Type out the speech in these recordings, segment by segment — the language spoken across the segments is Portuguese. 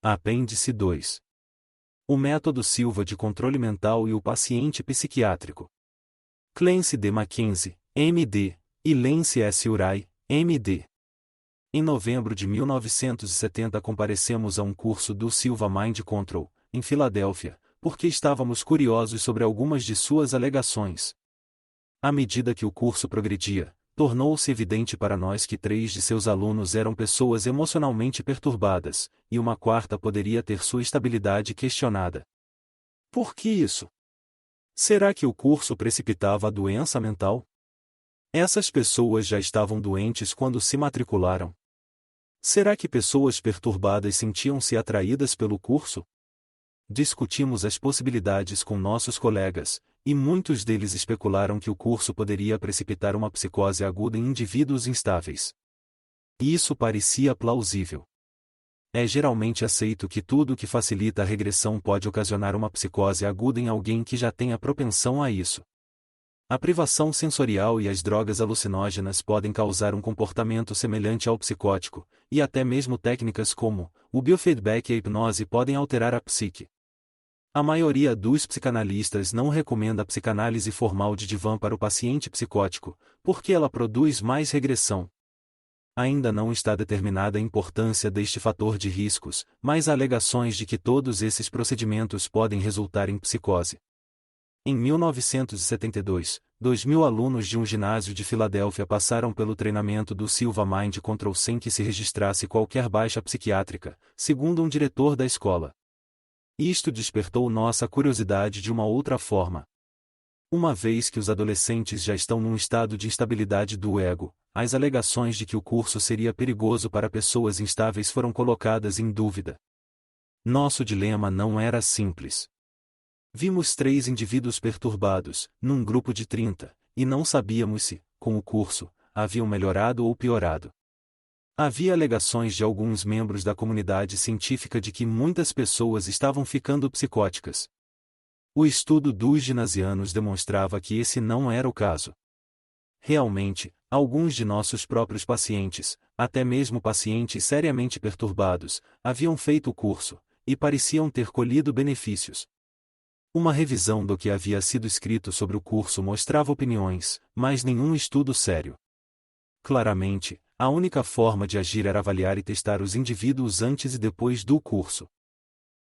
Apêndice 2. O método Silva de controle mental e o paciente psiquiátrico. Clancy D. Mackenzie, M.D., e Lance S. Uri, M.D. Em novembro de 1970 comparecemos a um curso do Silva Mind Control, em Filadélfia, porque estávamos curiosos sobre algumas de suas alegações. À medida que o curso progredia, tornou-se evidente para nós que 3 de seus alunos eram pessoas emocionalmente perturbadas, e uma quarta poderia ter sua estabilidade questionada. Por que isso? Será que o curso precipitava a doença mental? Essas pessoas já estavam doentes quando se matricularam. Será que pessoas perturbadas sentiam-se atraídas pelo curso? Discutimos as possibilidades com nossos colegas, e muitos deles especularam que o curso poderia precipitar uma psicose aguda em indivíduos instáveis. Isso parecia plausível. É geralmente aceito que tudo que facilita a regressão pode ocasionar uma psicose aguda em alguém que já tenha propensão a isso. A privação sensorial e as drogas alucinógenas podem causar um comportamento semelhante ao psicótico, e até mesmo técnicas como o biofeedback e a hipnose podem alterar a psique. A maioria dos psicanalistas não recomenda a psicanálise formal de divã para o paciente psicótico, porque ela produz mais regressão. Ainda não está determinada a importância deste fator de riscos, mas há alegações de que todos esses procedimentos podem resultar em psicose. Em 1972, 2.000 alunos de um ginásio de Filadélfia passaram pelo treinamento do Silva Mind Control sem que se registrasse qualquer baixa psiquiátrica, segundo um diretor da escola. Isto despertou nossa curiosidade de uma outra forma. Uma vez que os adolescentes já estão num estado de instabilidade do ego, as alegações de que o curso seria perigoso para pessoas instáveis foram colocadas em dúvida. Nosso dilema não era simples. Vimos 3 indivíduos perturbados, num grupo de 30, e não sabíamos se, com o curso, haviam melhorado ou piorado. Havia alegações de alguns membros da comunidade científica de que muitas pessoas estavam ficando psicóticas. O estudo dos ginasianos demonstrava que esse não era o caso. Realmente, alguns de nossos próprios pacientes, até mesmo pacientes seriamente perturbados, haviam feito o curso, e pareciam ter colhido benefícios. Uma revisão do que havia sido escrito sobre o curso mostrava opiniões, mas nenhum estudo sério. Claramente, a única forma de agir era avaliar e testar os indivíduos antes e depois do curso.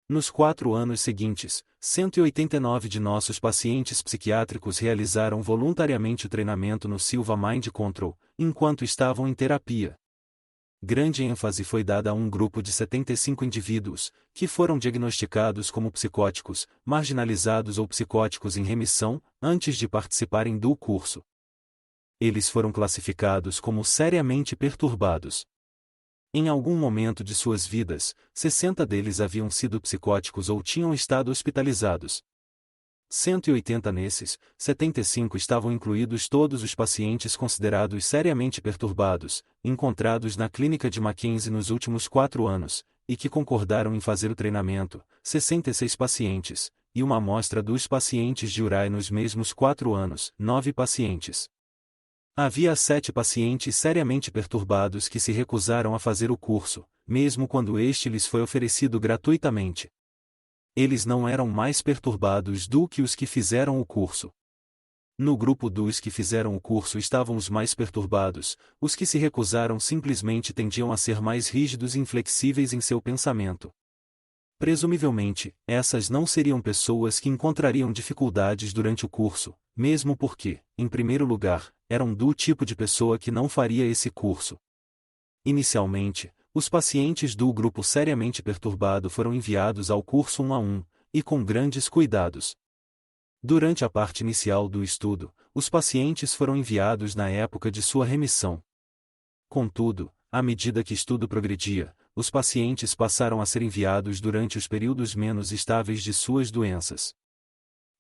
Nos 4 anos seguintes, 189 de nossos pacientes psiquiátricos realizaram voluntariamente o treinamento no Silva Mind Control, enquanto estavam em terapia. Grande ênfase foi dada a um grupo de 75 indivíduos, que foram diagnosticados como psicóticos, marginalizados ou psicóticos em remissão, antes de participarem do curso. Eles foram classificados como seriamente perturbados. Em algum momento de suas vidas, 60 deles haviam sido psicóticos ou tinham estado hospitalizados. 180 nesses, 75 estavam incluídos todos os pacientes considerados seriamente perturbados, encontrados na clínica de Mackenzie nos últimos 4 anos, e que concordaram em fazer o treinamento, 66 pacientes, e uma amostra dos pacientes de Uri nos mesmos 4 anos, 9 pacientes. Havia 7 pacientes seriamente perturbados que se recusaram a fazer o curso, mesmo quando este lhes foi oferecido gratuitamente. Eles não eram mais perturbados do que os que fizeram o curso. No grupo dos que fizeram o curso estavam os mais perturbados, os que se recusaram simplesmente tendiam a ser mais rígidos e inflexíveis em seu pensamento. Presumivelmente, essas não seriam pessoas que encontrariam dificuldades durante o curso, mesmo porque, em primeiro lugar, eram do tipo de pessoa que não faria esse curso. Inicialmente, os pacientes do grupo seriamente perturbado foram enviados ao curso 1 a 1, e com grandes cuidados. Durante a parte inicial do estudo, os pacientes foram enviados na época de sua remissão. Contudo, à medida que o estudo progredia, os pacientes passaram a ser enviados durante os períodos menos estáveis de suas doenças.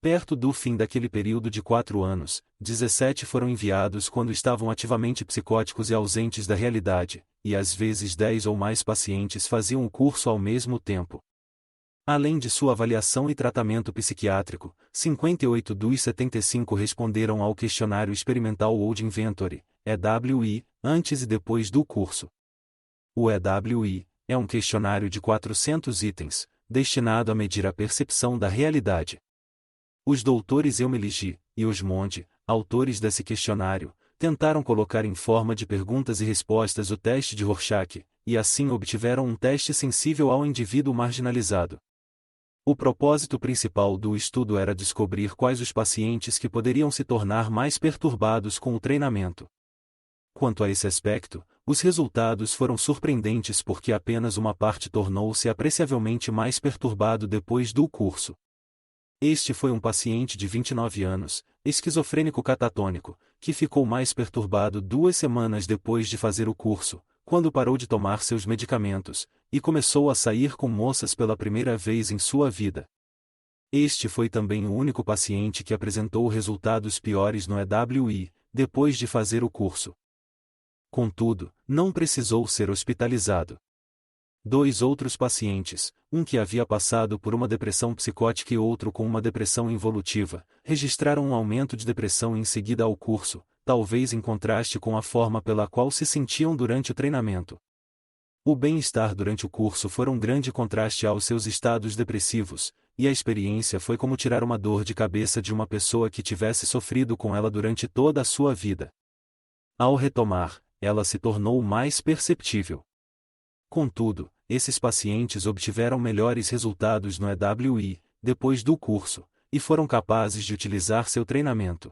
Perto do fim daquele período de 4 anos, 17 foram enviados quando estavam ativamente psicóticos e ausentes da realidade, e às vezes 10 ou mais pacientes faziam o curso ao mesmo tempo. Além de sua avaliação e tratamento psiquiátrico, 58 dos 75 responderam ao questionário experimental Old Inventory, EWI, antes e depois do curso. O EWI é um questionário de 400 itens, destinado a medir a percepção da realidade. Os doutores Eumeli e Osmond, autores desse questionário, tentaram colocar em forma de perguntas e respostas o teste de Rorschach, e assim obtiveram um teste sensível ao indivíduo marginalizado. O propósito principal do estudo era descobrir quais os pacientes que poderiam se tornar mais perturbados com o treinamento. Quanto a esse aspecto, os resultados foram surpreendentes porque apenas uma parte tornou-se apreciavelmente mais perturbado depois do curso. Este foi um paciente de 29 anos, esquizofrênico catatônico, que ficou mais perturbado 2 semanas depois de fazer o curso, quando parou de tomar seus medicamentos, e começou a sair com moças pela primeira vez em sua vida. Este foi também o único paciente que apresentou resultados piores no EWI, depois de fazer o curso. Contudo, não precisou ser hospitalizado. 2 outros pacientes, um que havia passado por uma depressão psicótica e outro com uma depressão involutiva, registraram um aumento de depressão em seguida ao curso, talvez em contraste com a forma pela qual se sentiam durante o treinamento. O bem-estar durante o curso foi um grande contraste aos seus estados depressivos, e a experiência foi como tirar uma dor de cabeça de uma pessoa que tivesse sofrido com ela durante toda a sua vida. Ao retomar, ela se tornou mais perceptível. Contudo, esses pacientes obtiveram melhores resultados no EWI, depois do curso, e foram capazes de utilizar seu treinamento.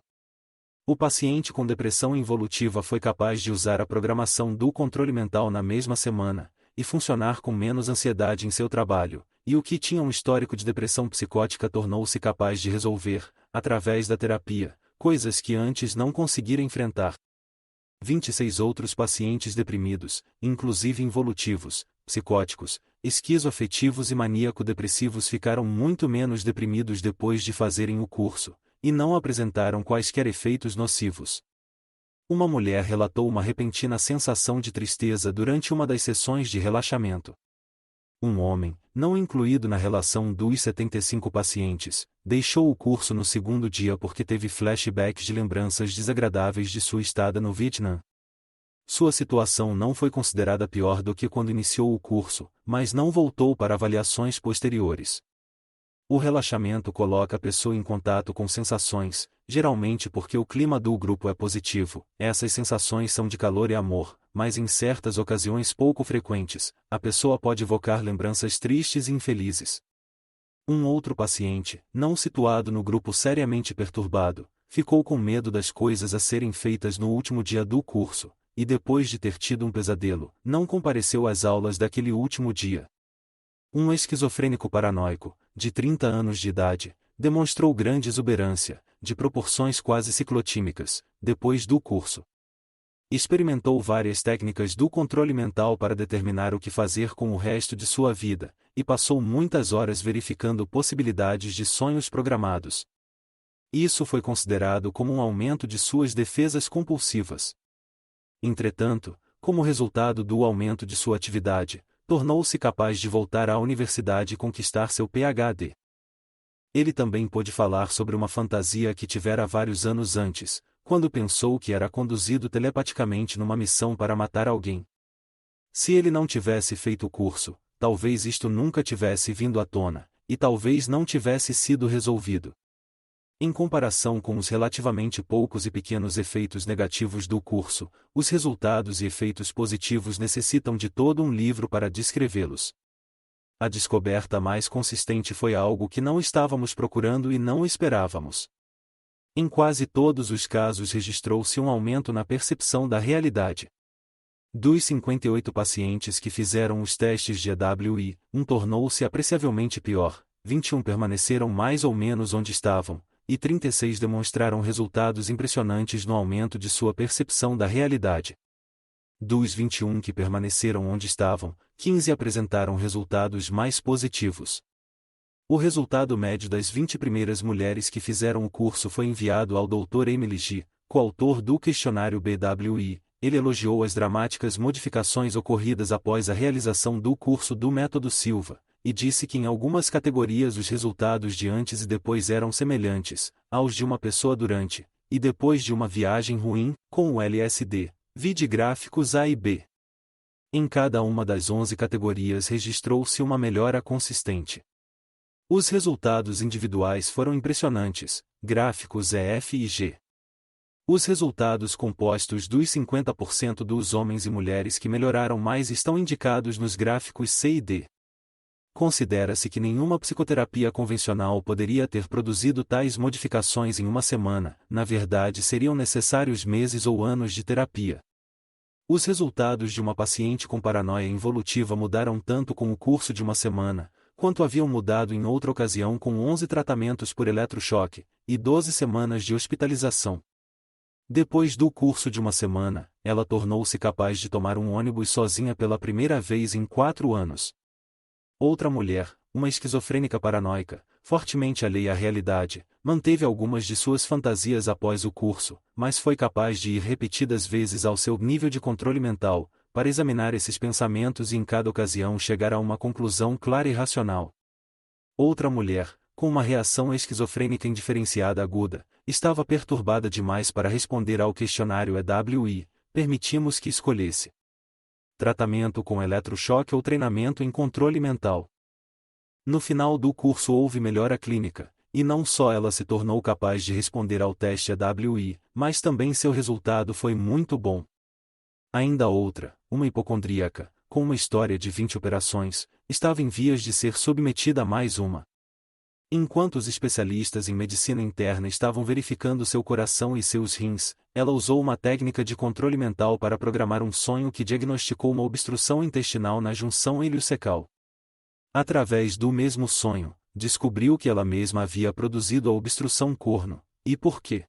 O paciente com depressão involutiva foi capaz de usar a programação do controle mental na mesma semana, e funcionar com menos ansiedade em seu trabalho, e o que tinha um histórico de depressão psicótica tornou-se capaz de resolver, através da terapia, coisas que antes não conseguira enfrentar. 26 outros pacientes deprimidos, inclusive involutivos, psicóticos, esquizoafetivos e maníaco-depressivos ficaram muito menos deprimidos depois de fazerem o curso, e não apresentaram quaisquer efeitos nocivos. Uma mulher relatou uma repentina sensação de tristeza durante uma das sessões de relaxamento. Um homem, não incluído na relação dos 75 pacientes, deixou o curso no segundo dia porque teve flashbacks de lembranças desagradáveis de sua estada no Vietnã. Sua situação não foi considerada pior do que quando iniciou o curso, mas não voltou para avaliações posteriores. O relaxamento coloca a pessoa em contato com sensações, geralmente porque o clima do grupo é positivo. Essas sensações são de calor e amor, mas em certas ocasiões pouco frequentes, a pessoa pode evocar lembranças tristes e infelizes. Um outro paciente, não situado no grupo seriamente perturbado, ficou com medo das coisas a serem feitas no último dia do curso, e depois de ter tido um pesadelo, não compareceu às aulas daquele último dia. Um esquizofrênico paranoico, de 30 anos de idade, demonstrou grande exuberância, de proporções quase ciclotímicas, depois do curso. Experimentou várias técnicas do controle mental para determinar o que fazer com o resto de sua vida, e passou muitas horas verificando possibilidades de sonhos programados. Isso foi considerado como um aumento de suas defesas compulsivas. Entretanto, como resultado do aumento de sua atividade, tornou-se capaz de voltar à universidade e conquistar seu PhD. Ele também pôde falar sobre uma fantasia que tivera vários anos antes, quando pensou que era conduzido telepaticamente numa missão para matar alguém. Se ele não tivesse feito o curso, talvez isto nunca tivesse vindo à tona, e talvez não tivesse sido resolvido. Em comparação com os relativamente poucos e pequenos efeitos negativos do curso, os resultados e efeitos positivos necessitam de todo um livro para descrevê-los. A descoberta mais consistente foi algo que não estávamos procurando e não esperávamos. Em quase todos os casos registrou-se um aumento na percepção da realidade. Dos 58 pacientes que fizeram os testes de EWI, um tornou-se apreciavelmente pior, 21 permaneceram mais ou menos onde estavam, e 36 demonstraram resultados impressionantes no aumento de sua percepção da realidade. Dos 21 que permaneceram onde estavam, 15 apresentaram resultados mais positivos. O resultado médio das 20 primeiras mulheres que fizeram o curso foi enviado ao Dr. Emily G., coautor do questionário BWI. Ele elogiou as dramáticas modificações ocorridas após a realização do curso do Método Silva, e disse que em algumas categorias os resultados de antes e depois eram semelhantes aos de uma pessoa durante e depois de uma viagem ruim, com o LSD. Vide gráficos A e B. Em cada uma das 11 categorias registrou-se uma melhora consistente. Os resultados individuais foram impressionantes, gráficos E, F e G. Os resultados compostos dos 50% dos homens e mulheres que melhoraram mais estão indicados nos gráficos C e D. Considera-se que nenhuma psicoterapia convencional poderia ter produzido tais modificações em uma semana, na verdade seriam necessários meses ou anos de terapia. Os resultados de uma paciente com paranoia involutiva mudaram tanto com o curso de uma semana, quanto haviam mudado em outra ocasião com 11 tratamentos por eletrochoque, e 12 semanas de hospitalização. Depois do curso de uma semana, ela tornou-se capaz de tomar um ônibus sozinha pela primeira vez em 4 anos. Outra mulher, uma esquizofrênica paranoica, fortemente alheia à realidade, manteve algumas de suas fantasias após o curso, mas foi capaz de ir repetidas vezes ao seu nível de controle mental, para examinar esses pensamentos e em cada ocasião chegar a uma conclusão clara e racional. Outra mulher, com uma reação esquizofrênica indiferenciada aguda, estava perturbada demais para responder ao questionário EWI, permitimos que escolhesse tratamento com eletrochoque ou treinamento em controle mental. No final do curso houve melhora clínica, e não só ela se tornou capaz de responder ao teste EWI, mas também seu resultado foi muito bom. Ainda outra, uma hipocondríaca, com uma história de 20 operações, estava em vias de ser submetida a mais uma. Enquanto os especialistas em medicina interna estavam verificando seu coração e seus rins, ela usou uma técnica de controle mental para programar um sonho que diagnosticou uma obstrução intestinal na junção iliocecal. Através do mesmo sonho, descobriu que ela mesma havia produzido a obstrução corno, e por quê.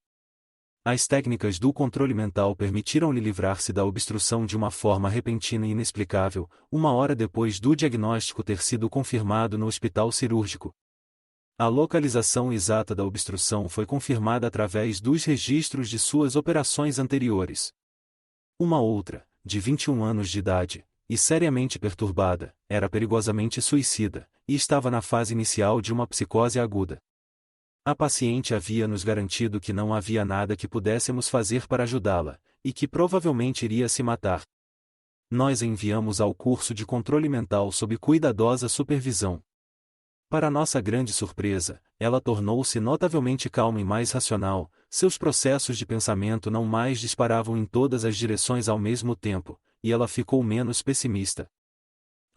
As técnicas do controle mental permitiram-lhe livrar-se da obstrução de uma forma repentina e inexplicável, 1 hora depois do diagnóstico ter sido confirmado no hospital cirúrgico. A localização exata da obstrução foi confirmada através dos registros de suas operações anteriores. Uma outra, de 21 anos de idade, e seriamente perturbada, era perigosamente suicida, e estava na fase inicial de uma psicose aguda. A paciente havia nos garantido que não havia nada que pudéssemos fazer para ajudá-la, e que provavelmente iria se matar. Nós a enviamos ao curso de controle mental sob cuidadosa supervisão. Para nossa grande surpresa, ela tornou-se notavelmente calma e mais racional, seus processos de pensamento não mais disparavam em todas as direções ao mesmo tempo, e ela ficou menos pessimista.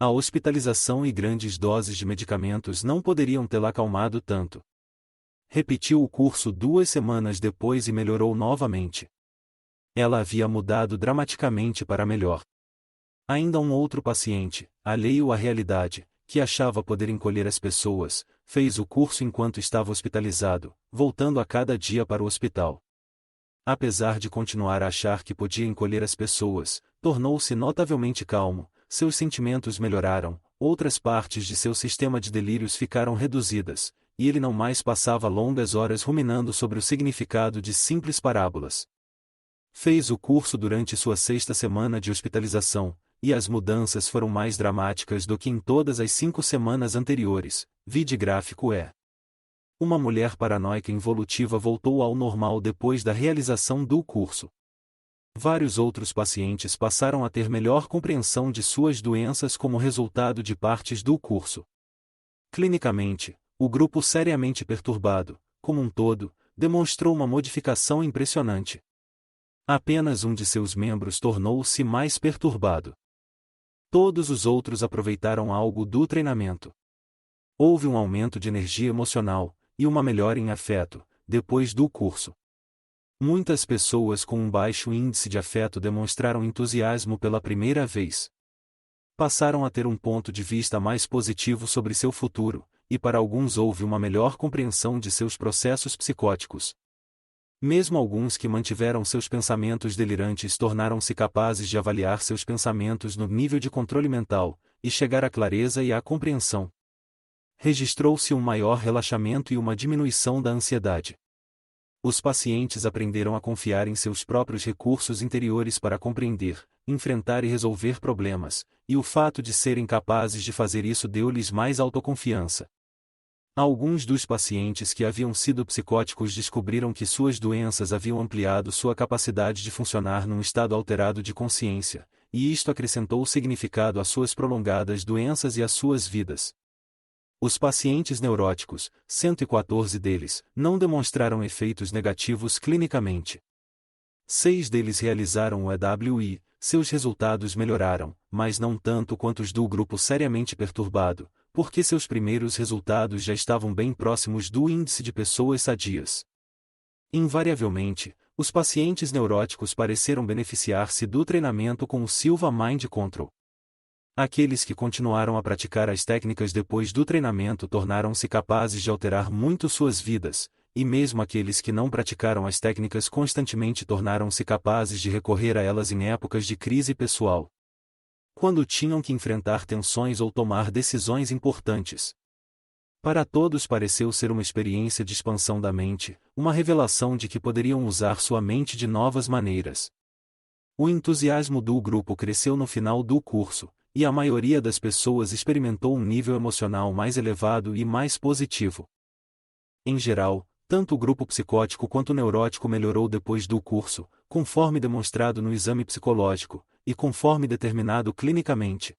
A hospitalização e grandes doses de medicamentos não poderiam tê-la acalmado tanto. Repetiu o curso 2 semanas depois e melhorou novamente. Ela havia mudado dramaticamente para melhor. Ainda um outro paciente, alheio à realidade, que achava poder encolher as pessoas, fez o curso enquanto estava hospitalizado, voltando a cada dia para o hospital. Apesar de continuar a achar que podia encolher as pessoas, tornou-se notavelmente calmo, seus sentimentos melhoraram, outras partes de seu sistema de delírios ficaram reduzidas, e ele não mais passava longas horas ruminando sobre o significado de simples parábolas. Fez o curso durante sua 6ª semana de hospitalização, e as mudanças foram mais dramáticas do que em todas as 5 semanas anteriores, vide gráfico E. Uma mulher paranoica involutiva voltou ao normal depois da realização do curso. Vários outros pacientes passaram a ter melhor compreensão de suas doenças como resultado de partes do curso. Clinicamente, o grupo seriamente perturbado, como um todo, demonstrou uma modificação impressionante. Apenas um de seus membros tornou-se mais perturbado. Todos os outros aproveitaram algo do treinamento. Houve um aumento de energia emocional, e uma melhora em afeto, depois do curso. Muitas pessoas com um baixo índice de afeto demonstraram entusiasmo pela primeira vez. Passaram a ter um ponto de vista mais positivo sobre seu futuro, e para alguns houve uma melhor compreensão de seus processos psicóticos. Mesmo alguns que mantiveram seus pensamentos delirantes tornaram-se capazes de avaliar seus pensamentos no nível de controle mental, e chegar à clareza e à compreensão. Registrou-se um maior relaxamento e uma diminuição da ansiedade. Os pacientes aprenderam a confiar em seus próprios recursos interiores para compreender, enfrentar e resolver problemas, e o fato de serem capazes de fazer isso deu-lhes mais autoconfiança. Alguns dos pacientes que haviam sido psicóticos descobriram que suas doenças haviam ampliado sua capacidade de funcionar num estado alterado de consciência, e isto acrescentou significado às suas prolongadas doenças e às suas vidas. Os pacientes neuróticos, 114 deles, não demonstraram efeitos negativos clinicamente. 6 deles realizaram o EWI, seus resultados melhoraram, mas não tanto quanto os do grupo seriamente perturbado, porque seus primeiros resultados já estavam bem próximos do índice de pessoas sadias. Invariavelmente, os pacientes neuróticos pareceram beneficiar-se do treinamento com o Silva Mind Control. Aqueles que continuaram a praticar as técnicas depois do treinamento tornaram-se capazes de alterar muito suas vidas, e mesmo aqueles que não praticaram as técnicas constantemente tornaram-se capazes de recorrer a elas em épocas de crise pessoal, quando tinham que enfrentar tensões ou tomar decisões importantes. Para todos pareceu ser uma experiência de expansão da mente, uma revelação de que poderiam usar sua mente de novas maneiras. O entusiasmo do grupo cresceu no final do curso, e a maioria das pessoas experimentou um nível emocional mais elevado e mais positivo. Em geral, tanto o grupo psicótico quanto o neurótico melhorou depois do curso, conforme demonstrado no exame psicológico, e conforme determinado clinicamente.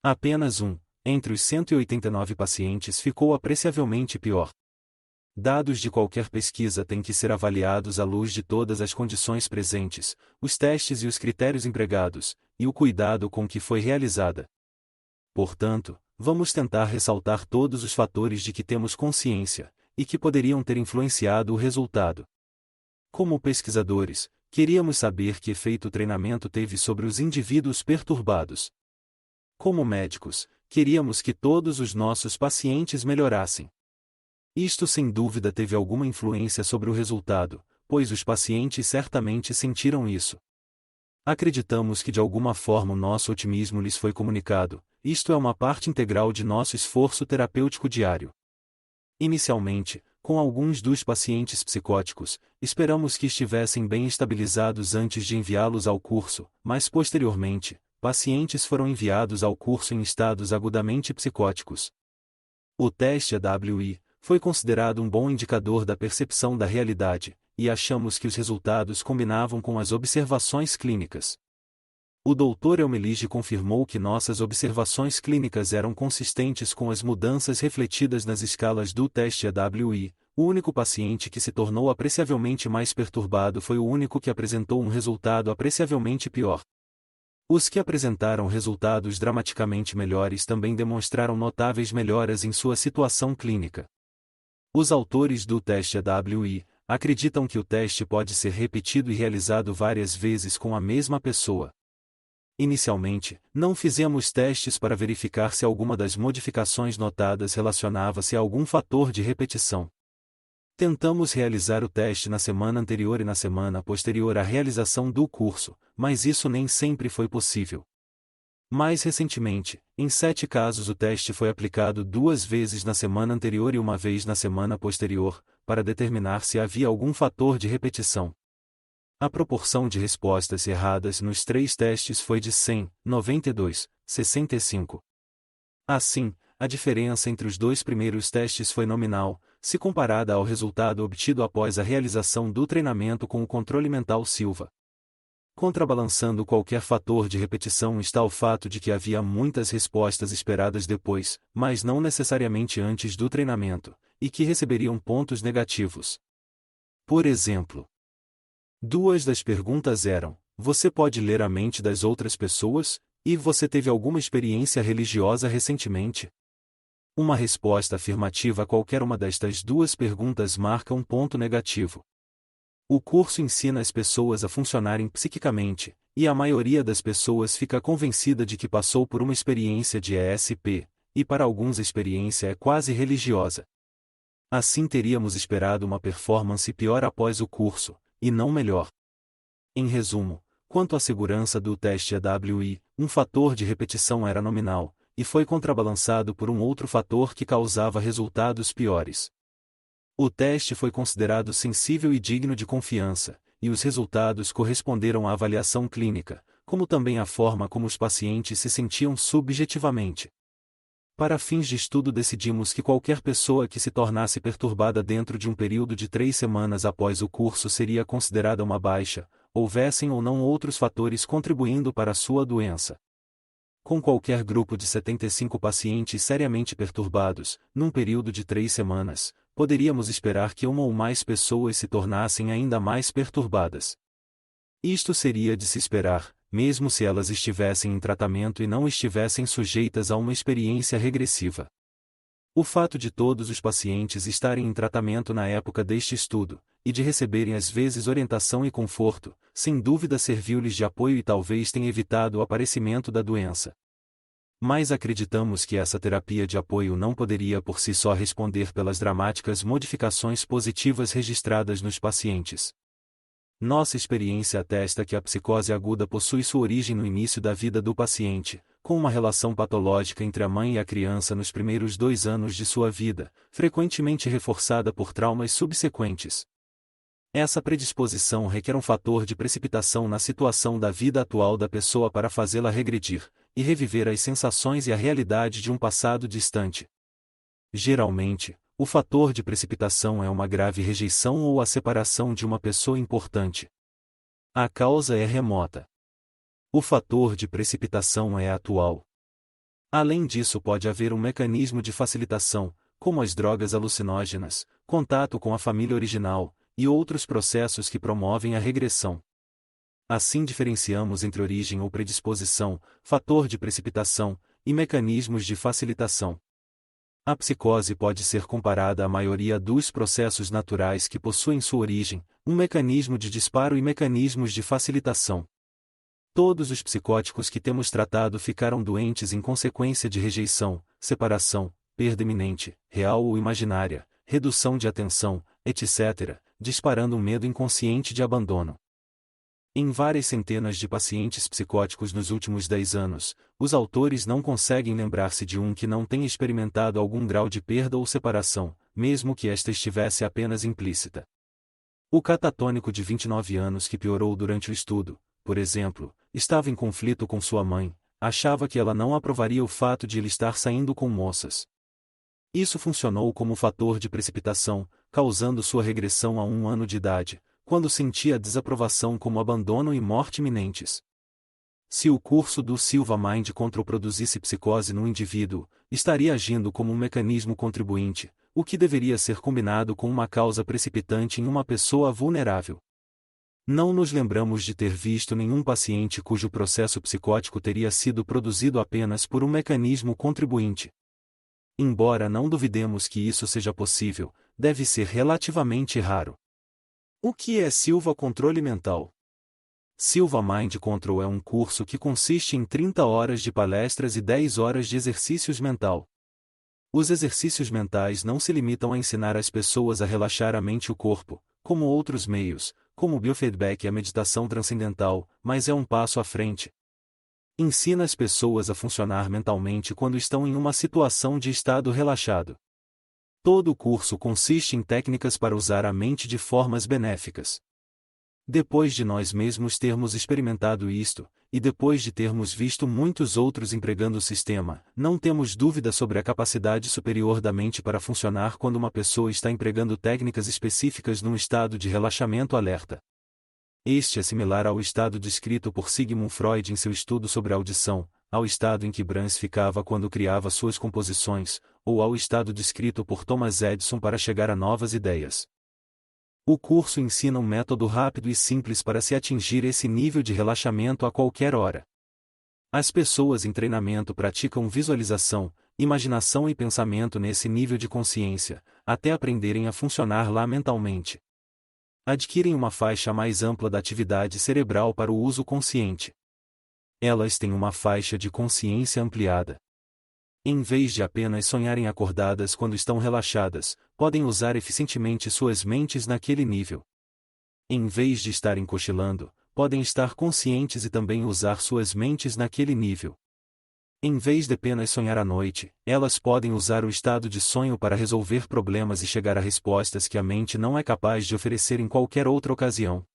Apenas entre os 189 pacientes ficou apreciavelmente pior. Dados de qualquer pesquisa têm que ser avaliados à luz de todas as condições presentes, os testes e os critérios empregados, e o cuidado com que foi realizada. Portanto, vamos tentar ressaltar todos os fatores de que temos consciência, e que poderiam ter influenciado o resultado. Como pesquisadores, queríamos saber que efeito o treinamento teve sobre os indivíduos perturbados. Como médicos, queríamos que todos os nossos pacientes melhorassem. Isto sem dúvida teve alguma influência sobre o resultado, pois os pacientes certamente sentiram isso. Acreditamos que de alguma forma o nosso otimismo lhes foi comunicado, isto é uma parte integral de nosso esforço terapêutico diário. Inicialmente, com alguns dos pacientes psicóticos, esperamos que estivessem bem estabilizados antes de enviá-los ao curso, mas posteriormente, pacientes foram enviados ao curso em estados agudamente psicóticos. O teste AWI foi considerado um bom indicador da percepção da realidade, e achamos que os resultados combinavam com as observações clínicas. O Dr. Elmelige confirmou que nossas observações clínicas eram consistentes com as mudanças refletidas nas escalas do teste AWI. O único paciente que se tornou apreciavelmente mais perturbado foi o único que apresentou um resultado apreciavelmente pior. Os que apresentaram resultados dramaticamente melhores também demonstraram notáveis melhoras em sua situação clínica. Os autores do teste AWI acreditam que o teste pode ser repetido e realizado várias vezes com a mesma pessoa. Inicialmente, não fizemos testes para verificar se alguma das modificações notadas relacionava-se a algum fator de repetição. Tentamos realizar o teste na semana anterior e na semana posterior à realização do curso, mas isso nem sempre foi possível. Mais recentemente, em 7 casos o teste foi aplicado 2 vezes na semana anterior e 1 vez na semana posterior, para determinar se havia algum fator de repetição. A proporção de respostas erradas nos 3 testes foi de 100, 92, 65. Assim, a diferença entre os 2 primeiros testes foi nominal, se comparada ao resultado obtido após a realização do treinamento com o controle mental Silva. Contrabalançando qualquer fator de repetição está o fato de que havia muitas respostas esperadas depois, mas não necessariamente antes do treinamento, e que receberiam pontos negativos. Por exemplo, 2 das perguntas eram: você pode ler a mente das outras pessoas? E você teve alguma experiência religiosa recentemente? Uma resposta afirmativa a qualquer uma destas 2 perguntas marca um ponto negativo. O curso ensina as pessoas a funcionarem psiquicamente, e a maioria das pessoas fica convencida de que passou por uma experiência de ESP, e para alguns a experiência é quase religiosa. Assim teríamos esperado uma performance pior após o curso, e não melhor. Em resumo, quanto à segurança do teste AWI, um fator de repetição era nominal, e foi contrabalançado por um outro fator que causava resultados piores. O teste foi considerado sensível e digno de confiança, e os resultados corresponderam à avaliação clínica, como também à forma como os pacientes se sentiam subjetivamente. Para fins de estudo decidimos que qualquer pessoa que se tornasse perturbada dentro de um período de 3 semanas após o curso seria considerada uma baixa, houvessem ou não outros fatores contribuindo para a sua doença. Com qualquer grupo de 75 pacientes seriamente perturbados, num período de 3 semanas, poderíamos esperar que uma ou mais pessoas se tornassem ainda mais perturbadas. Isto seria de se esperar, mesmo se elas estivessem em tratamento e não estivessem sujeitas a uma experiência regressiva. O fato de todos os pacientes estarem em tratamento na época deste estudo, e de receberem às vezes orientação e conforto, sem dúvida serviu-lhes de apoio e talvez tenha evitado o aparecimento da doença. Mas acreditamos que essa terapia de apoio não poderia por si só responder pelas dramáticas modificações positivas registradas nos pacientes. Nossa experiência atesta que a psicose aguda possui sua origem no início da vida do paciente, com uma relação patológica entre a mãe e a criança nos primeiros 2 anos de sua vida, frequentemente reforçada por traumas subsequentes. Essa predisposição requer um fator de precipitação na situação da vida atual da pessoa para fazê-la regredir, e reviver as sensações e a realidade de um passado distante. Geralmente, o fator de precipitação é uma grave rejeição ou a separação de uma pessoa importante. A causa é remota. O fator de precipitação é atual. Além disso, pode haver um mecanismo de facilitação, como as drogas alucinógenas, contato com a família original, e outros processos que promovem a regressão. Assim diferenciamos entre origem ou predisposição, fator de precipitação, e mecanismos de facilitação. A psicose pode ser comparada à maioria dos processos naturais que possuem sua origem, um mecanismo de disparo e mecanismos de facilitação. Todos os psicóticos que temos tratado ficaram doentes em consequência de rejeição, separação, perda iminente, real ou imaginária, redução de atenção, etc., disparando um medo inconsciente de abandono. Em várias centenas de pacientes psicóticos nos últimos 10 anos, os autores não conseguem lembrar-se de um que não tenha experimentado algum grau de perda ou separação, mesmo que esta estivesse apenas implícita. O catatônico de 29 anos que piorou durante o estudo, por exemplo, estava em conflito com sua mãe, achava que ela não aprovaria o fato de ele estar saindo com moças. Isso funcionou como fator de precipitação, causando sua regressão a 1 ano de idade, quando sentia a desaprovação como abandono e morte iminentes. Se o curso do Silva Mind Control produzisse psicose no indivíduo, estaria agindo como um mecanismo contribuinte, o que deveria ser combinado com uma causa precipitante em uma pessoa vulnerável. Não nos lembramos de ter visto nenhum paciente cujo processo psicótico teria sido produzido apenas por um mecanismo contribuinte. Embora não duvidemos que isso seja possível, deve ser relativamente raro. O que é Silva Controle Mental? Silva Mind Control é um curso que consiste em 30 horas de palestras e 10 horas de exercícios mental. Os exercícios mentais não se limitam a ensinar as pessoas a relaxar a mente e o corpo, como outros meios, como o biofeedback e a meditação transcendental, mas é um passo à frente. Ensina as pessoas a funcionar mentalmente quando estão em uma situação de estado relaxado. Todo o curso consiste em técnicas para usar a mente de formas benéficas. Depois de nós mesmos termos experimentado isto, e depois de termos visto muitos outros empregando o sistema, não temos dúvida sobre a capacidade superior da mente para funcionar quando uma pessoa está empregando técnicas específicas num estado de relaxamento alerta. Este é similar ao estado descrito por Sigmund Freud em seu estudo sobre a audição, ao estado em que Brahms ficava quando criava suas composições, ou ao estado descrito por Thomas Edison para chegar a novas ideias. O curso ensina um método rápido e simples para se atingir esse nível de relaxamento a qualquer hora. As pessoas em treinamento praticam visualização, imaginação e pensamento nesse nível de consciência, até aprenderem a funcionar lá mentalmente. Adquirem uma faixa mais ampla da atividade cerebral para o uso consciente. Elas têm uma faixa de consciência ampliada. Em vez de apenas sonharem acordadas quando estão relaxadas, podem usar eficientemente suas mentes naquele nível. Em vez de estarem cochilando, podem estar conscientes e também usar suas mentes naquele nível. Em vez de apenas sonhar à noite, elas podem usar o estado de sonho para resolver problemas e chegar a respostas que a mente não é capaz de oferecer em qualquer outra ocasião.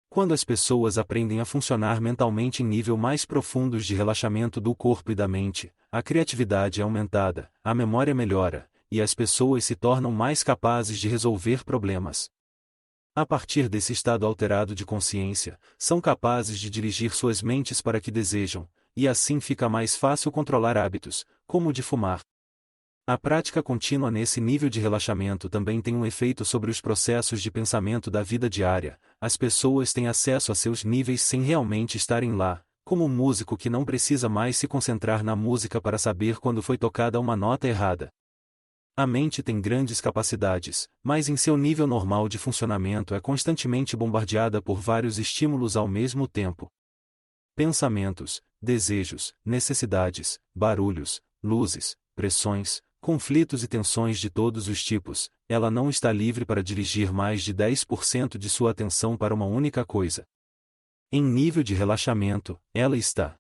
Quando as pessoas aprendem a funcionar mentalmente em nível mais profundos de relaxamento do corpo e da mente, a criatividade é aumentada, a memória melhora, e as pessoas se tornam mais capazes de resolver problemas. A partir desse estado alterado de consciência, são capazes de dirigir suas mentes para o que desejam, e assim fica mais fácil controlar hábitos, como o de fumar. A prática contínua nesse nível de relaxamento também tem um efeito sobre os processos de pensamento da vida diária. As pessoas têm acesso a seus níveis sem realmente estarem lá, como um músico que não precisa mais se concentrar na música para saber quando foi tocada uma nota errada. A mente tem grandes capacidades, mas em seu nível normal de funcionamento é constantemente bombardeada por vários estímulos ao mesmo tempo. Pensamentos, desejos, necessidades, barulhos, luzes, pressões, conflitos e tensões de todos os tipos. Ela não está livre para dirigir mais de 10% de sua atenção para uma única coisa. Em nível de relaxamento, ela está.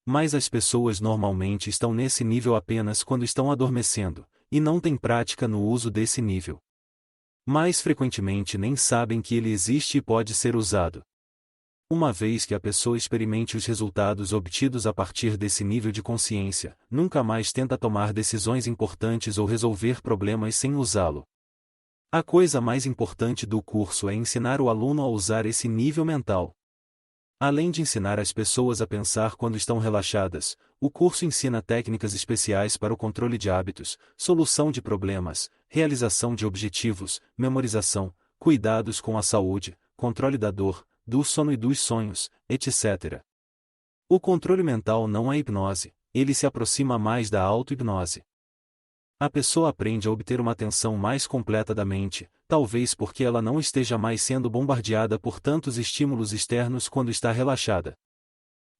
Mas as pessoas normalmente estão nesse nível apenas quando estão adormecendo, e não têm prática no uso desse nível. Mais frequentemente nem sabem que ele existe e pode ser usado. Uma vez que a pessoa experimente os resultados obtidos a partir desse nível de consciência, nunca mais tenta tomar decisões importantes ou resolver problemas sem usá-lo. A coisa mais importante do curso é ensinar o aluno a usar esse nível mental. Além de ensinar as pessoas a pensar quando estão relaxadas, o curso ensina técnicas especiais para o controle de hábitos, solução de problemas, realização de objetivos, memorização, cuidados com a saúde, controle da dor, do sono e dos sonhos, etc. O controle mental não é hipnose, ele se aproxima mais da auto-hipnose. A pessoa aprende a obter uma atenção mais completa da mente, talvez porque ela não esteja mais sendo bombardeada por tantos estímulos externos quando está relaxada.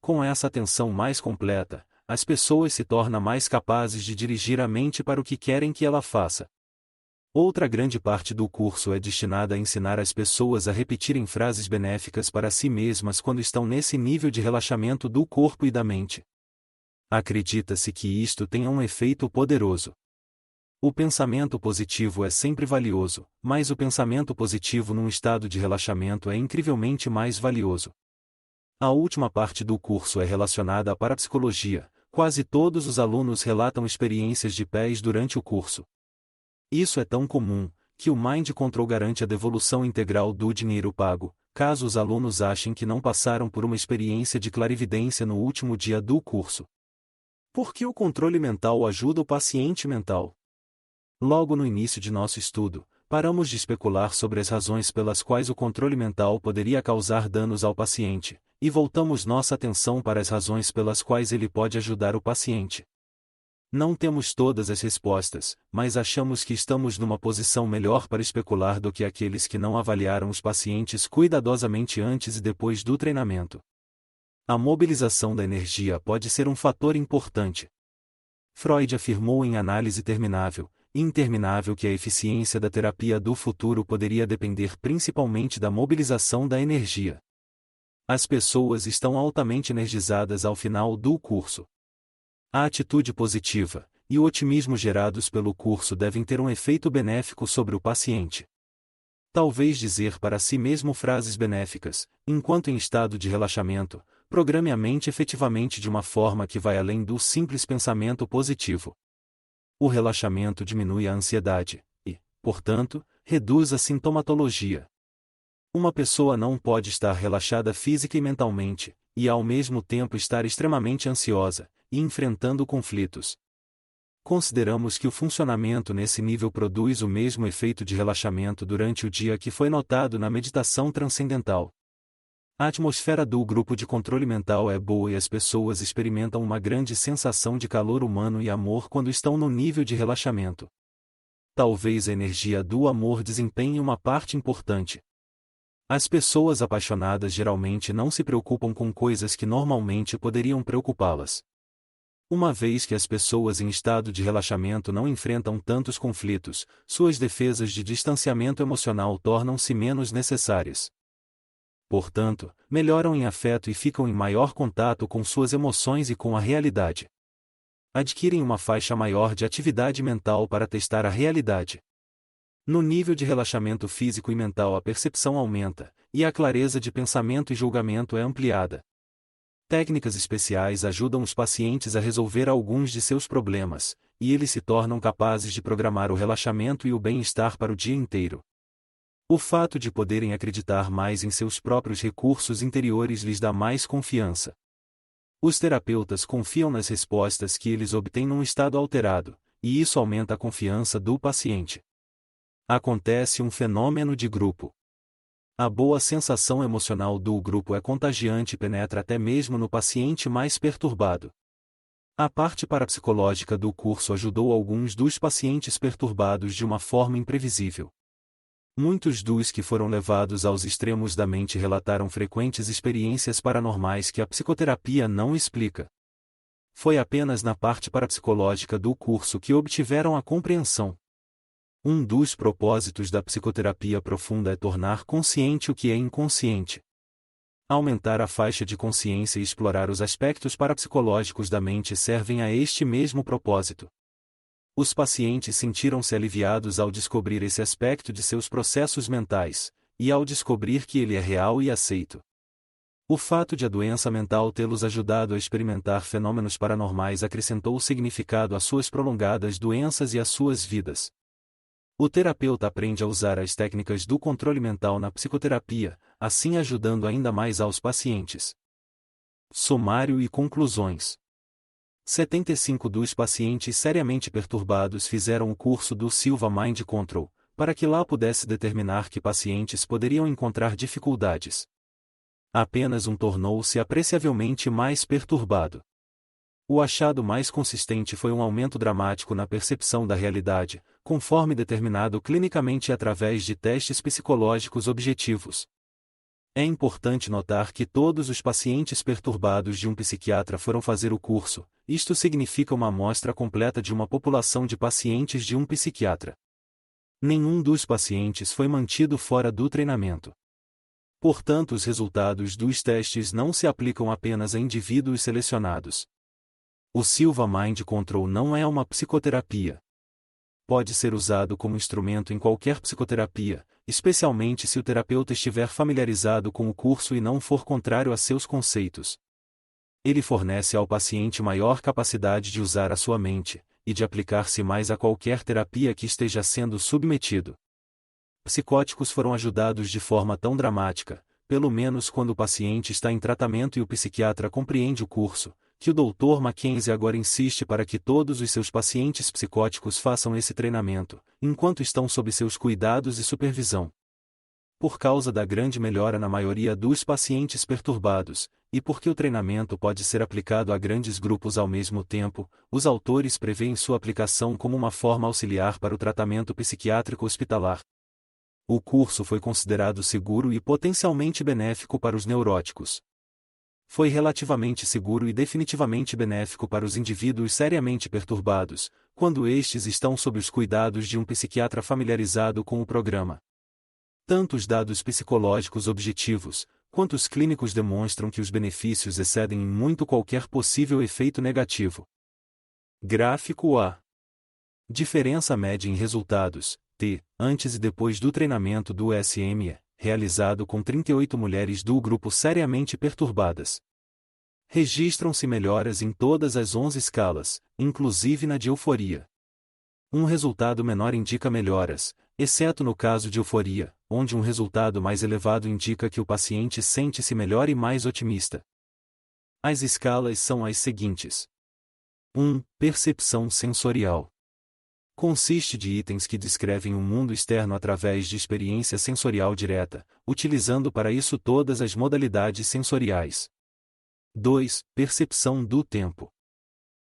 Com essa atenção mais completa, as pessoas se tornam mais capazes de dirigir a mente para o que querem que ela faça. Outra grande parte do curso é destinada a ensinar as pessoas a repetirem frases benéficas para si mesmas quando estão nesse nível de relaxamento do corpo e da mente. Acredita-se que isto tenha um efeito poderoso. O pensamento positivo é sempre valioso, mas o pensamento positivo num estado de relaxamento é incrivelmente mais valioso. A última parte do curso é relacionada à parapsicologia. Quase todos os alunos relatam experiências de pés durante o curso. Isso é tão comum, que o Mind Control garante a devolução integral do dinheiro pago, caso os alunos achem que não passaram por uma experiência de clarividência no último dia do curso. Por que o controle mental ajuda o paciente mental? Logo no início de nosso estudo, paramos de especular sobre as razões pelas quais o controle mental poderia causar danos ao paciente, e voltamos nossa atenção para as razões pelas quais ele pode ajudar o paciente. Não temos todas as respostas, mas achamos que estamos numa posição melhor para especular do que aqueles que não avaliaram os pacientes cuidadosamente antes e depois do treinamento. A mobilização da energia pode ser um fator importante. Freud afirmou em Análise Terminável e Interminável que a eficiência da terapia do futuro poderia depender principalmente da mobilização da energia. As pessoas estão altamente energizadas ao final do curso. A atitude positiva e o otimismo gerados pelo curso devem ter um efeito benéfico sobre o paciente. Talvez dizer para si mesmo frases benéficas, enquanto em estado de relaxamento, programe a mente efetivamente de uma forma que vai além do simples pensamento positivo. O relaxamento diminui a ansiedade e, portanto, reduz a sintomatologia. Uma pessoa não pode estar relaxada física e mentalmente, e ao mesmo tempo estar extremamente ansiosa, e enfrentando conflitos. Consideramos que o funcionamento nesse nível produz o mesmo efeito de relaxamento durante o dia que foi notado na meditação transcendental. A atmosfera do grupo de controle mental é boa e as pessoas experimentam uma grande sensação de calor humano e amor quando estão no nível de relaxamento. Talvez a energia do amor desempenhe uma parte importante. As pessoas apaixonadas geralmente não se preocupam com coisas que normalmente poderiam preocupá-las. Uma vez que as pessoas em estado de relaxamento não enfrentam tantos conflitos, suas defesas de distanciamento emocional tornam-se menos necessárias. Portanto, melhoram em afeto e ficam em maior contato com suas emoções e com a realidade. Adquirem uma faixa maior de atividade mental para testar a realidade. No nível de relaxamento físico e mental a percepção aumenta, e a clareza de pensamento e julgamento é ampliada. Técnicas especiais ajudam os pacientes a resolver alguns de seus problemas, e eles se tornam capazes de programar o relaxamento e o bem-estar para o dia inteiro. O fato de poderem acreditar mais em seus próprios recursos interiores lhes dá mais confiança. Os terapeutas confiam nas respostas que eles obtêm num estado alterado, e isso aumenta a confiança do paciente. Acontece um fenômeno de grupo. A boa sensação emocional do grupo é contagiante e penetra até mesmo no paciente mais perturbado. A parte parapsicológica do curso ajudou alguns dos pacientes perturbados de uma forma imprevisível. Muitos dos que foram levados aos extremos da mente relataram frequentes experiências paranormais que a psicoterapia não explica. Foi apenas na parte parapsicológica do curso que obtiveram a compreensão. Um dos propósitos da psicoterapia profunda é tornar consciente o que é inconsciente. Aumentar a faixa de consciência e explorar os aspectos parapsicológicos da mente servem a este mesmo propósito. Os pacientes sentiram-se aliviados ao descobrir esse aspecto de seus processos mentais, e ao descobrir que ele é real e aceito. O fato de a doença mental tê-los ajudado a experimentar fenômenos paranormais acrescentou significado às suas prolongadas doenças e às suas vidas. O terapeuta aprende a usar as técnicas do controle mental na psicoterapia, assim ajudando ainda mais aos pacientes. Sumário e conclusões. 75 dos pacientes seriamente perturbados fizeram o curso do Silva Mind Control, para que lá pudesse determinar que pacientes poderiam encontrar dificuldades. Apenas um tornou-se apreciavelmente mais perturbado. O achado mais consistente foi um aumento dramático na percepção da realidade, conforme determinado clinicamente através de testes psicológicos objetivos. É importante notar que todos os pacientes perturbados de um psiquiatra foram fazer o curso, isto significa uma amostra completa de uma população de pacientes de um psiquiatra. Nenhum dos pacientes foi mantido fora do treinamento. Portanto, os resultados dos testes não se aplicam apenas a indivíduos selecionados. O Silva Mind Control não é uma psicoterapia. Pode ser usado como instrumento em qualquer psicoterapia, especialmente se o terapeuta estiver familiarizado com o curso e não for contrário a seus conceitos. Ele fornece ao paciente maior capacidade de usar a sua mente, e de aplicar-se mais a qualquer terapia que esteja sendo submetido. Psicóticos foram ajudados de forma tão dramática, pelo menos quando o paciente está em tratamento e o psiquiatra compreende o curso, que o Dr. Mackenzie agora insiste para que todos os seus pacientes psicóticos façam esse treinamento, enquanto estão sob seus cuidados e supervisão. Por causa da grande melhora na maioria dos pacientes perturbados, e porque o treinamento pode ser aplicado a grandes grupos ao mesmo tempo, os autores prevêem sua aplicação como uma forma auxiliar para o tratamento psiquiátrico hospitalar. O curso foi considerado seguro e potencialmente benéfico para os neuróticos. Foi relativamente seguro e definitivamente benéfico para os indivíduos seriamente perturbados, quando estes estão sob os cuidados de um psiquiatra familiarizado com o programa. Tanto os dados psicológicos objetivos, quanto os clínicos demonstram que os benefícios excedem em muito qualquer possível efeito negativo. Gráfico A. Diferença média em resultados, T, antes e depois do treinamento do SME, realizado com 38 mulheres do grupo seriamente perturbadas. Registram-se melhoras em todas as 11 escalas, inclusive na de euforia. Um resultado menor indica melhoras, exceto no caso de euforia, onde um resultado mais elevado indica que o paciente sente-se melhor e mais otimista. As escalas são as seguintes. 1. Percepção sensorial. Consiste de itens que descrevem o mundo externo através de experiência sensorial direta, utilizando para isso todas as modalidades sensoriais. 2. Percepção do tempo.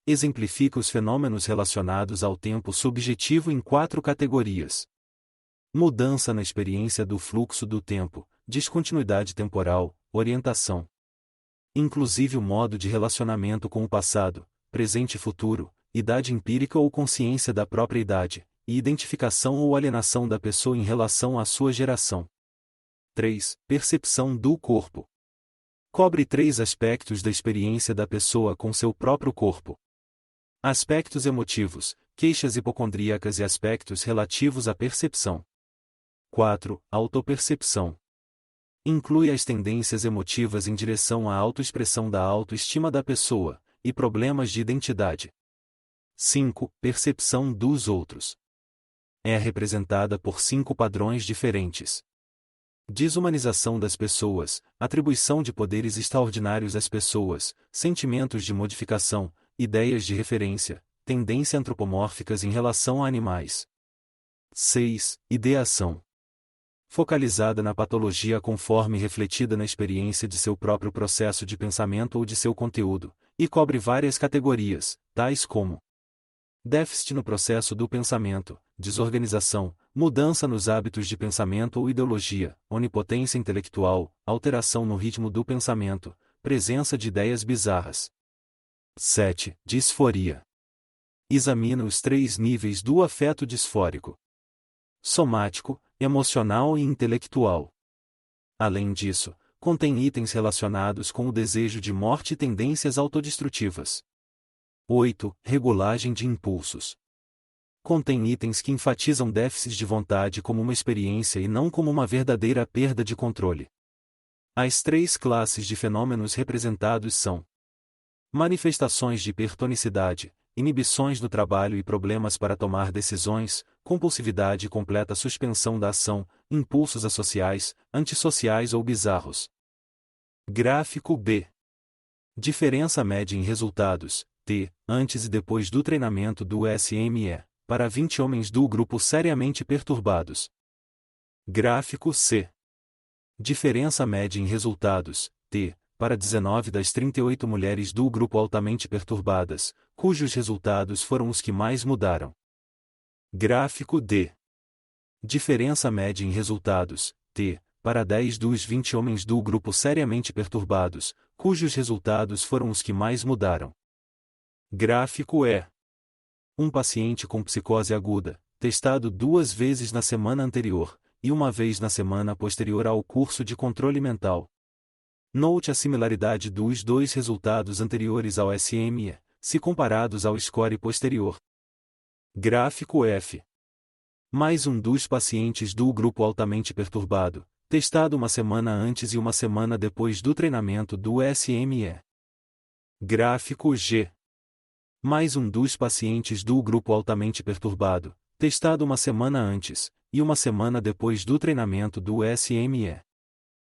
Exemplifica os fenômenos relacionados ao tempo subjetivo em 4 categorias. Mudança na experiência do fluxo do tempo, descontinuidade temporal, orientação. Inclusive o modo de relacionamento com o passado, presente e futuro, idade empírica ou consciência da própria idade, e identificação ou alienação da pessoa em relação à sua geração. 3. Percepção do corpo. Cobre 3 aspectos da experiência da pessoa com seu próprio corpo. Aspectos emotivos, queixas hipocondríacas e aspectos relativos à percepção. 4. Autopercepção. Inclui as tendências emotivas em direção à autoexpressão da autoestima da pessoa, e problemas de identidade. 5. Percepção dos outros. é representada por 5 padrões diferentes. Desumanização das pessoas, atribuição de poderes extraordinários às pessoas, sentimentos de modificação, ideias de referência, tendência antropomórficas em relação a animais. 6. Ideação. Focalizada na patologia conforme refletida na experiência de seu próprio processo de pensamento ou de seu conteúdo, e cobre várias categorias, tais como déficit no processo do pensamento, desorganização, mudança nos hábitos de pensamento ou ideologia, onipotência intelectual, alteração no ritmo do pensamento, presença de ideias bizarras. 7. Disforia. Examina os 3 níveis do afeto disfórico: somático, emocional e intelectual. Além disso, contém itens relacionados com o desejo de morte e tendências autodestrutivas. 8. Regulagem de impulsos. Contém itens que enfatizam déficits de vontade como uma experiência e não como uma verdadeira perda de controle. As 3 classes de fenômenos representados são manifestações de hipertonicidade, inibições no trabalho e problemas para tomar decisões, compulsividade e completa suspensão da ação, impulsos associais, antissociais ou bizarros. Gráfico B. Diferença média em resultados, T, antes e depois do treinamento do SME, para 20 homens do grupo seriamente perturbados. Gráfico C. Diferença média em resultados, T, para 19 das 38 mulheres do grupo altamente perturbadas, cujos resultados foram os que mais mudaram. Gráfico D. Diferença média em resultados, T, para 10 dos 20 homens do grupo seriamente perturbados, cujos resultados foram os que mais mudaram. Gráfico E. Um paciente com psicose aguda, testado 2 vezes na semana anterior, e 1 vez na semana posterior ao curso de controle mental. Note a similaridade dos 2 resultados anteriores ao SME, se comparados ao score posterior. Gráfico F. Mais um dos pacientes do grupo altamente perturbado, testado 1 semana antes e 1 semana depois do treinamento do SME. Gráfico G. Mais um dos pacientes do grupo altamente perturbado, testado 1 semana antes, e 1 semana depois do treinamento do SME.